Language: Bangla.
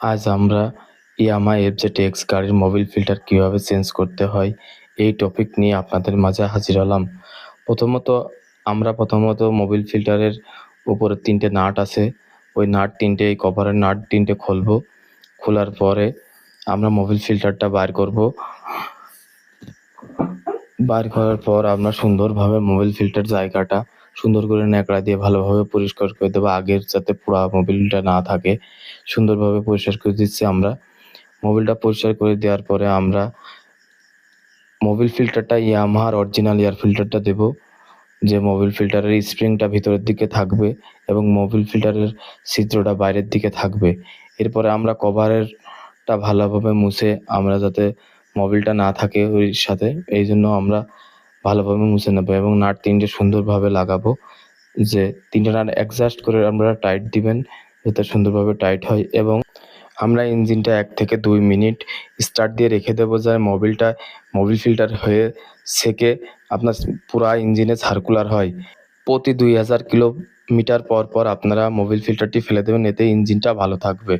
আজ আমরা ইয়ামাহা FZ-X গাড়ির মোবিল ফিল্টার কীভাবে চেঞ্জ করতে হয় এই টপিক নিয়ে আপনাদের মাঝে হাজির হলাম। প্রথমত মোবিল ফিল্টারের উপরে 3টে নাট আছে, ওই নাট 3টে, এই কভারের নাট 3টে খুলবো। খোলার পরে আমরা মোবিল ফিল্টারটা বার করব। বার করার পর আমরা সুন্দরভাবে মোবিল ফিল্টার জায়গাটা সুন্দর করে ন্যাকড়া দিয়ে ভালোভাবে পরিষ্কার করে দেবো, আগের যাতে পোড়া মোবিলটা না থাকে। সুন্দরভাবে পরিষ্কার করে দিচ্ছি আমরা। মোবিলটা পরিষ্কার করে দেওয়ার পরে আমরা মোবিল ফিল্টারটা ইয়ামাহার অরিজিনাল এয়ার ফিল্টারটা দেব, যে মোবিল ফিল্টারের স্প্রিংটা ভিতরের দিকে থাকবে এবং মোবিল ফিল্টারের ছিদ্রটা বাইরের দিকে থাকবে। এরপরে আমরা কভারেরটা ভালোভাবে মুছে, আমরা যাতে মোবিলটা না থাকে ওই সাথে, এই জন্য আমরা ভালোভাবে মুছে নেব এবং নাট 3টে সুন্দরভাবে লাগাবো। যে 3টে নাট অ্যাডজাস্ট করে আমরা টাইট দিবেন যাতে সুন্দরভাবে টাইট হয়। এবং আমরা ইঞ্জিনটা 1 থেকে 2 মিনিট স্টার্ট দিয়ে রেখে দেবো, যা মোবিল ফিল্টার হয়ে সেকে আপনার পুরা ইঞ্জিনে সার্কুলার হয়। প্রতি 2000 কিলোমিটার পর পর আপনারা মোবিল ফিল্টারটি ফেলে দেবেন, এতে ইঞ্জিনটা ভালো থাকবে।